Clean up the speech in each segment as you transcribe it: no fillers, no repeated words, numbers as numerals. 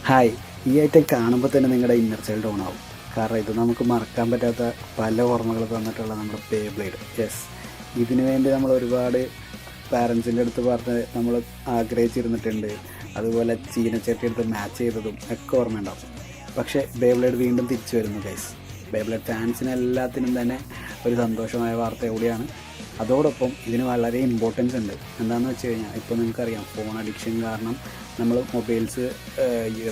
Hi, ഈ item കാണുമ്പോൾ തന്നെ നിങ്ങളുടെ ഇന്നർ ചൈൽഡ് ഓൺ ആവും. കാരണം ഇത് നമുക്ക് മറക്കാൻ പറ്റാത്ത പല ഓർമ്മകൾ തന്നിട്ടുള്ള നമ്മുടെ ബേബ്ലേഡ്. യെസ്, ഇതിനു വേണ്ടി നമ്മൾ ഒരുപാട് പാരൻസിൻ്റെ അടുത്ത് പറഞ്ഞ് നമ്മൾ ആഗ്രഹിച്ചിരുന്നിട്ടുണ്ട്. അതുപോലെ ചീനച്ചട്ടി എടുത്ത് മാച്ച് ചെയ്തതും ഒക്കെ ഓർമ്മയുണ്ടാവും. പക്ഷേ ബേബ്ലേഡ് വീണ്ടും തിരിച്ചു വരുന്നു ഗൈസ്. ബേബ്ലേഡ് ഫാൻസിന് എല്ലാത്തിനും തന്നെ ഒരു സന്തോഷമായ വാർത്ത കൂടിയാണ്. അതോടൊപ്പം ഇതിന് വളരെ ഇമ്പോർട്ടൻസ് ഉണ്ട്. എന്താണെന്ന് വെച്ച് കഴിഞ്ഞാൽ, ഇപ്പോൾ നിങ്ങൾക്കറിയാം, ഫോൺ അഡിക്ഷൻ കാരണം നമ്മൾ മൊബൈൽസ്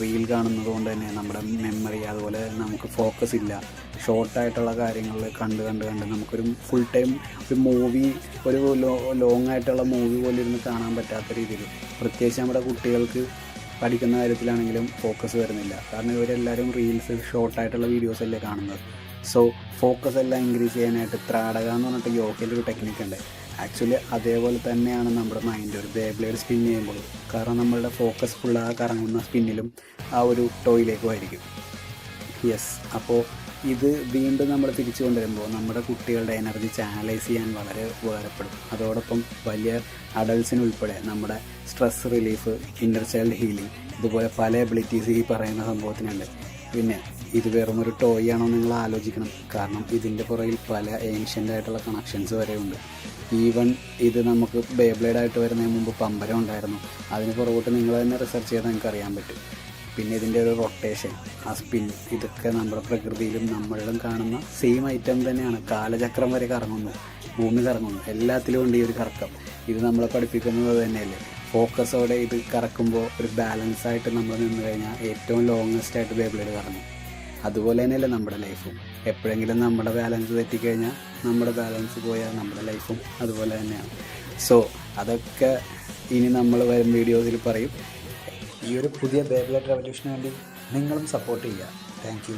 റീൽ കാണുന്നത് കൊണ്ട് തന്നെ നമ്മുടെ മെമ്മറി, അതുപോലെ നമുക്ക് ഫോക്കസ് ഇല്ല. ഷോർട്ടായിട്ടുള്ള കാര്യങ്ങൾ കണ്ട് കണ്ട് കണ്ട് നമുക്കൊരു ഫുൾ ടൈം ഒരു മൂവി, ഒരു ലോങ് ആയിട്ടുള്ള മൂവി പോലെ ഇരുന്ന് കാണാൻ പറ്റാത്ത രീതിയിൽ, പ്രത്യേകിച്ച് നമ്മുടെ കുട്ടികൾക്ക് പഠിക്കുന്ന കാര്യത്തിലാണെങ്കിലും ഫോക്കസ് വരുന്നില്ല. കാരണം ഇവരെല്ലാവരും റീൽസ്, ഷോർട്ടായിട്ടുള്ള വീഡിയോസ് അല്ലേ കാണുന്നത്. സോ ഫോക്കസ് എല്ലാം ഇൻക്രീസ് ചെയ്യാനായിട്ട് ത്രാടക എന്ന് പറഞ്ഞിട്ട് യോഗയിൽ ഒരു ടെക്നിക്ക് ഉണ്ട്. ആക്ച്വലി അതേപോലെ തന്നെയാണ് നമ്മുടെ മൈൻഡ് ഒരു ബേബ്ലേഡ് സ്പിൻ ചെയ്യുമ്പോൾ. കാരണം നമ്മളുടെ ഫോക്കസ് ഫുൾ ആ കറങ്ങുന്ന സ്പിന്നിലും ആ ഒരു ടോയിലേക്കും ആയിരിക്കും. യെസ്, അപ്പോൾ ഇത് വീണ്ടും നമ്മൾ തിരിച്ചു കൊണ്ടുവരുമ്പോൾ നമ്മുടെ കുട്ടികളുടെ എനർജി ചാനലൈസ് ചെയ്യാൻ വളരെ ഉപകാരപ്പെടും. അതോടൊപ്പം വലിയ അഡൾട്ട്സിനുൾപ്പെടെ നമ്മുടെ stress relief, inner child healing, ഇതുപോലെ പല എബിലിറ്റീസ് ഈ പറയുന്ന സംഭവത്തിനുണ്ട്. പിന്നെ ഇത് വെറും ഒരു ടോയ് ആണോ നിങ്ങൾ ആലോചിക്കണം. കാരണം ഇതിൻ്റെ പുറകിൽ പല ഏൻഷ്യൻ്റ് ആയിട്ടുള്ള കണക്ഷൻസ് വരെ ഉണ്ട്. ഈവൻ ഇത് നമുക്ക് ബേബ്ലേഡായിട്ട് വരുന്നതിന് മുമ്പ് പമ്പരം ഉണ്ടായിരുന്നു. അതിന് പുറകോട്ട് നിങ്ങൾ തന്നെ റിസർച്ച് ചെയ്താൽ നിങ്ങൾക്ക് അറിയാൻ പറ്റും. പിന്നെ ഇതിൻ്റെ ഒരു റൊട്ടേഷൻ, ആ സ്പിൻ, ഇതൊക്കെ നമ്മുടെ പ്രകൃതിയിലും നമ്മളിലും കാണുന്ന സെയിം ഐറ്റം തന്നെയാണ്. കാലചക്രം വരെ കറങ്ങുന്നു, ഭൂമി കറങ്ങുന്നു, എല്ലാത്തിലും ഉണ്ട് ഈ ഒരു കറക്കം. ഇത് നമ്മളെ പഠിപ്പിക്കുന്നത് തന്നെയല്ലേ. ഫോക്കസോടെ ഇത് കറക്കുമ്പോൾ ഒരു ബാലൻസായിട്ട് നമ്മൾ നിന്ന് കഴിഞ്ഞാൽ ഏറ്റവും ലോങ്ങസ്റ്റ് ആയിട്ട് ബേബ്ലേഡ് കറങ്ങും. അതുപോലെ തന്നെയല്ലേ നമ്മുടെ ലൈഫും. എപ്പോഴെങ്കിലും നമ്മുടെ ബാലൻസ് തെറ്റിക്കഴിഞ്ഞാൽ, നമ്മുടെ ബാലൻസ് പോയാൽ നമ്മുടെ ലൈഫും അതുപോലെ തന്നെയാണ്. സോ അതൊക്കെ ഇനി നമ്മൾ വരും വീഡിയോസിൽ പറയും. ഈ ഒരു പുതിയ ബേബ്ലേഡ് റെവല്യൂഷന് വേണ്ടി നിങ്ങളും സപ്പോർട്ട് ചെയ്യുക. Thank you.